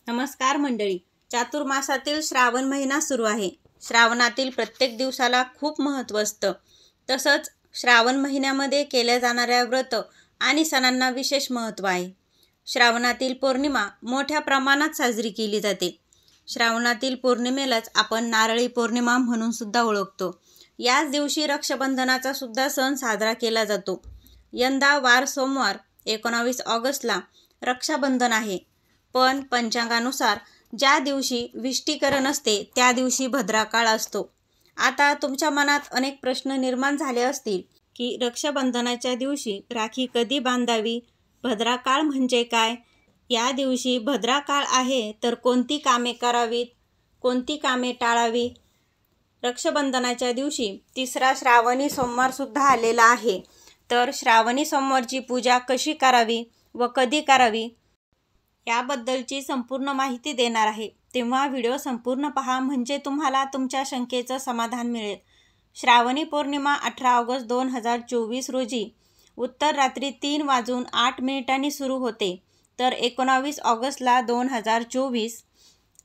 नमस्कार मंडळी. चातुर्मासातील श्रावण महिना सुरू आहे. श्रावणातील प्रत्येक दिवसाला खूप महत्त्व असतं. तसंच श्रावण महिन्यामध्ये केल्या जाणाऱ्या व्रत आणि सणांना विशेष महत्त्व आहे. श्रावणातील पौर्णिमा मोठ्या प्रमाणात साजरी केली जाते. श्रावणातील पौर्णिमेलाच आपण नारळी पौर्णिमा म्हणून सुद्धा ओळखतो. याच दिवशी रक्षाबंधनाचा सुद्धा सण साजरा केला जातो. यंदा वार सोमवार 19 ऑगस्टला रक्षाबंधन आहे. पण पंचांगानुसार ज्या दिवशी विष्टीकरण असते त्या दिवशी भद्राकाळ असतो. आता तुमच्या मनात अनेक प्रश्न निर्माण झाले असतील की रक्षाबंधनाच्या दिवशी राखी कधी बांधावी, भद्राकाळ म्हणजे काय, या दिवशी भद्राकाळ आहे तर कोणती कामे करावीत, कोणती कामे टाळावी. रक्षाबंधनाच्या दिवशी तिसरा श्रावणी सोमवारसुद्धा आलेला आहे. तर श्रावणी सोमवारची पूजा कशी करावी व कधी करावी याबद्दलची संपूर्ण माहिती देणार आहे. तेव्हा व्हिडिओ संपूर्ण पहा म्हणजे तुम्हाला तुमच्या शंकेचं समाधान मिळेल. श्रावणी पौर्णिमा 18 ऑगस्ट 2024 रोजी उत्तर रात्री 3:08 सुरू होते तर 19 ऑगस्टला 2024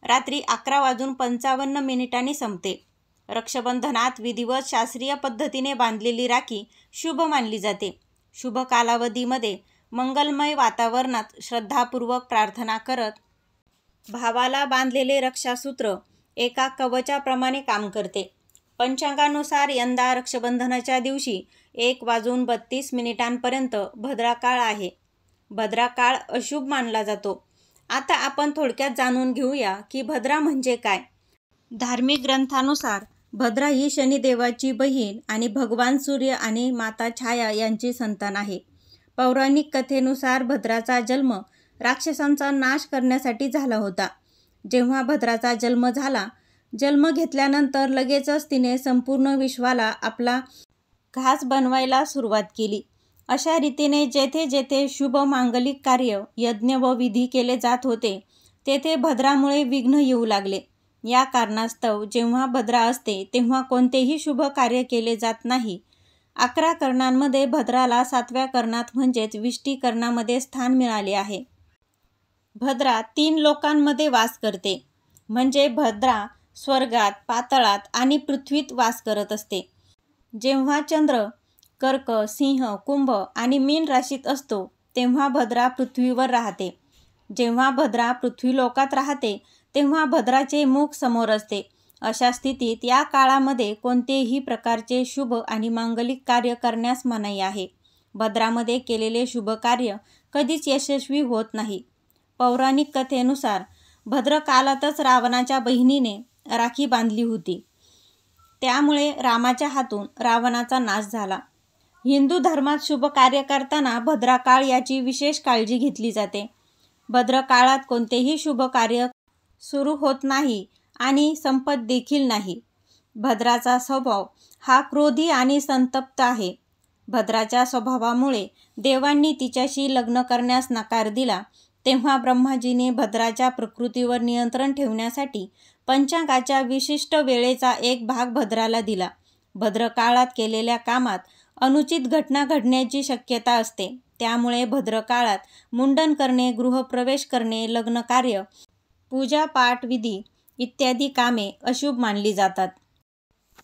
रात्री 11:55 संपते. रक्षाबंधनात विधिवत शास्त्रीय पद्धतीने बांधलेली राखी शुभ मानली जाते. शुभ कालावधीमध्ये मंगलमय वातावरणात श्रद्धापूर्वक प्रार्थना करत भावाला बांधलेले रक्षासूत्र एका कवचाप्रमाणे काम करते. पंचांगानुसार यंदा रक्षाबंधनाच्या दिवशी 1:32 भद्राकाळ आहे. भद्राकाळ अशुभ मानला जातो. आता आपण थोडक्यात जाणून घेऊया की भद्रा म्हणजे काय. धार्मिक ग्रंथानुसार भद्रा ही शनिदेवाची बहीण आणि भगवान सूर्य आणि माता छाया यांची संतान आहे. पौराणिक कथेनुसार भद्राचा जन्म राक्षसांचा नाश करण्यासाठी झाला होता. जेव्हा भद्राचा जन्म घेतल्यानंतर लगेचच तिने संपूर्ण विश्वाला आपला घास बनवायला सुरुवात केली. अशा रीतीने जेथे जेथे शुभ मांगलिक कार्य, यज्ञ व विधी केले जात होते तेथे भद्रामुळे विघ्न येऊ लागले. या कारणास्तव जेव्हा भद्रा असते तेव्हा कोणतेही शुभ कार्य केले जात नाही. 11 करणांमध्ये भद्राला 7व्या करणात म्हणजेच विष्टीकरणामध्ये स्थान मिळाले आहे. भद्रा 3 लोकांमध्ये वास करते. म्हणजे भद्रा स्वर्गात, पाताळात आणि पृथ्वीत वास करत असते. जेव्हा चंद्र कर्क, सिंह, कुंभ आणि मीन राशीत असतो तेव्हा भद्रा पृथ्वीवर राहते. जेव्हा भद्रा पृथ्वीलोकात राहते तेव्हा भद्राचे मुख समोर असते. अशा स्थितीत या काळामध्ये कोणतेही प्रकारचे शुभ आणि मांगलिक कार्य करण्यास मनाई आहे. भद्रामध्ये केलेले शुभ कार्य कधीच यशस्वी होत नाही. पौराणिक कथेनुसार भद्रकालातच रावणाच्या बहिणीने राखी बांधली होती. त्यामुळे रामाच्या हातून रावणाचा नाश झाला. हिंदू धर्मात शुभ कार्य करताना भद्राकाळ याची विशेष काळजी घेतली जाते. भद्रकाळात कोणतेही शुभ कार्य सुरू होत नाही आणि संपत देखील नाही. भद्राचा स्वभाव हा क्रोधी आणि संतप्त आहे. भद्राच्या स्वभावामुळे देवांनी तिच्याशी लग्न करण्यास नकार दिला. तेव्हा ब्रह्माजीने भद्राच्या प्रकृतीवर नियंत्रण ठेवण्यासाठी पंचांगाच्या विशिष्ट वेळेचा एक भाग भद्राला दिला. भद्रकाळात केलेल्या कामात अनुचित घटना घडण्याची शक्यता असते. त्यामुळे भद्रकाळात मुंडन करणे, गृहप्रवेश करणे, लग्नकार्य, पूजापाठ विधी इत्यादी कामे अशुभ मानली जातात.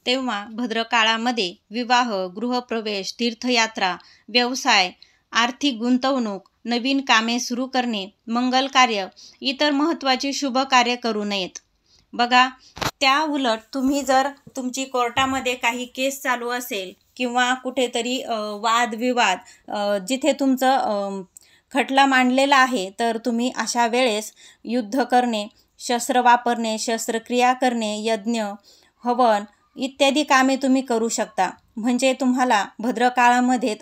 तेव्हा भद्रकाळामध्ये विवाह, गृहप्रवेश, तीर्थयात्रा, व्यवसाय, आर्थिक गुंतवणूक, नवीन कामे सुरू करणे, मंगल कार्य, इतर महत्त्वाची शुभ कार्य करू नयेत. बघा, त्या उलट तुम्ही जर तुमची कोर्टामध्ये काही केस चालू असेल किंवा कुठेतरी वादविवाद जिथे तुमचं खटला मांडलेला आहे तर तुम्ही अशा वेळेस युद्ध करणे, शस्त्र वापरणे, शस्त्रक्रिया करणे, यज्ञ, हवन इत्यादी कामे तुम्ही करू शकता. म्हणजे तुम्हाला भद्रकाळामध्ये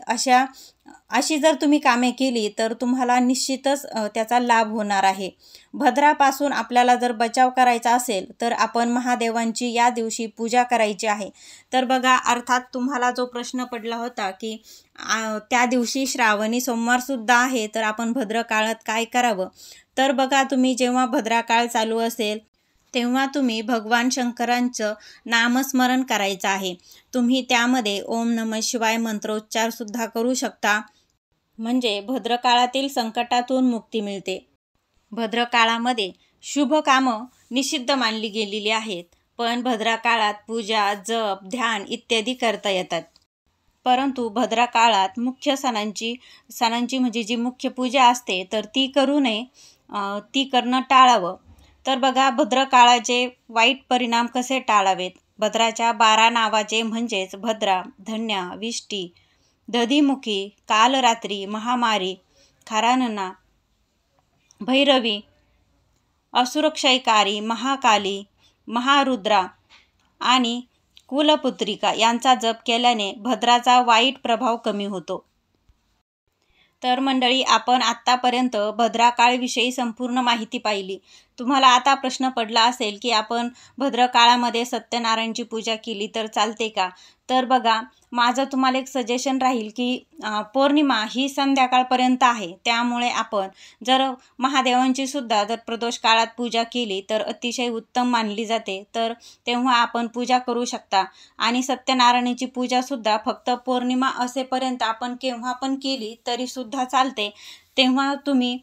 अशी जर तुम्ही कामे केली तर तुम्हाला निश्चितच त्याचा लाभ होणार आहे. भद्रापासून आपल्याला जर बचाव करायचा असेल तर आपण महादेवांची या दिवशी पूजा करायची आहे. तर बघा, अर्थात तुम्हाला जो प्रश्न पडला होता की त्या दिवशी श्रावणी सोमवारसुद्धा आहे तर आपण भद्रकाळात काय करावं. तर बघा, तुम्ही जेव्हा भद्राकाळ चालू असेल तेव्हा तुम्ही भगवान शंकरांचं नामस्मरण करायचं आहे. तुम्ही त्यामध्ये ओम नमः शिवाय मंत्रोच्चारसुद्धा करू शकता. म्हणजे भद्रकाळातील संकटातून मुक्ती मिळते. भद्रकाळामध्ये शुभ कामं निषिद्ध मानली गेलेली आहेत, पण भद्रा काळात पूजा, जप, ध्यान इत्यादी करता येतात. परंतु भद्रा काळात मुख्य सणांची म्हणजे जी मुख्य पूजा असते तर ती करू नये, ती करणं टाळावं. तर बघा, भद्र काळाचे वाईट परिणाम कसे टाळावेत. भद्राच्या 12 नावाचे म्हणजेच भद्रा, धन्या, विष्टी, दधिमुखी, कालरात्री, महामारी, खारानना, भैरवी, असुरक्षयकारी, महाकाली, महारुद्रा आणि कुलपुत्रिका यांचा जप केल्याने भद्राचा वाईट प्रभाव कमी होतो. तर मंडळी, आपण आत्तापर्यंत भद्रा काळविषयी संपूर्ण माहिती पाहिली. तुम्हाला आता प्रश्न पडला असेल की आपण भद्र काळामध्ये सत्यनारायणची पूजा केली तर चालते का? तर बघा, माझं तुम्हाला एक सजेशन राहील की पौर्णिमा ही संध्याकाळपर्यंत आहे, त्यामुळे आपण जर महादेवांची सुद्धा जर प्रदोष काळात पूजा केली तर अतिशय उत्तम मानली जाते. तर तेव्हा आपण पूजा करू शकता. आणि सत्यनारायणाची पूजासुद्धा फक्त पौर्णिमा असेपर्यंत आपण केव्हा पण केली तरीसुद्धा चालते. तेव्हा तुम्ही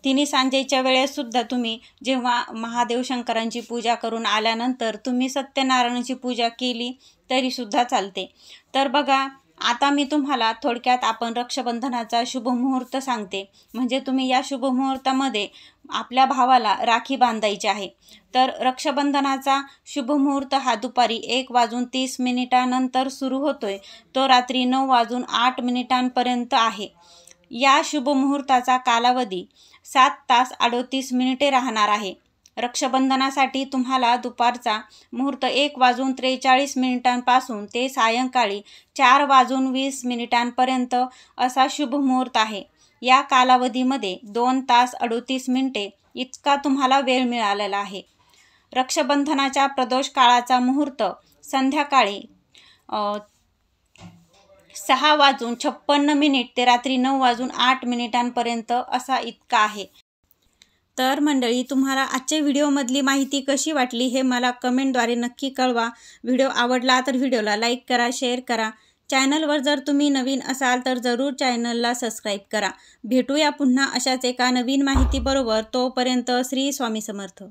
तिन्ही सांजेच्या वेळेससुद्धा तुम्ही जेव्हा महादेव शंकरांची पूजा करून आल्यानंतर तुम्ही सत्यनारायणाची पूजा केली तरीसुद्धा चालते. तर बघा, आता मी तुम्हाला थोडक्यात आपण रक्षाबंधनाचा शुभमुहूर्त सांगते. म्हणजे तुम्ही या शुभमुहूर्तामध्ये आपल्या भावाला राखी बांधायची आहे. तर रक्षाबंधनाचा शुभमुहूर्त हा दुपारी 1:30 सुरू होतोय, तो रात्री 9:08 आहे. या शुभमुहूर्ताचा कालावधी 7 तास 38 मिनिटे राहणार आहे. रक्षाबंधनासाठी तुम्हाला दुपारचा मुहूर्त 1:43 ते सायंकाळी 4:20 असा शुभमुहूर्त आहे. या कालावधीमध्ये 2 तास 38 मिनिटे इतका तुम्हाला वेळ मिळालेला आहे. रक्षाबंधनाच्या प्रदोष काळाचा मुहूर्त संध्याकाळी 6:56 ते रात्री 9:08 असा इतका आहे. तर मंडळी, तुम्हाला आजच्या व्हिडिओमधली माहिती कशी वाटली हे मला कमेंटद्वारे नक्की कळवा. व्हिडिओ आवडला तर व्हिडिओला लाईक करा, शेअर करा. चॅनलवर जर तुम्ही नवीन असाल तर जरूर चॅनलला सबस्क्राईब करा. भेटूया पुन्हा अशाच एका नवीन माहितीबरोबर. तोपर्यंत श्री स्वामी समर्थ.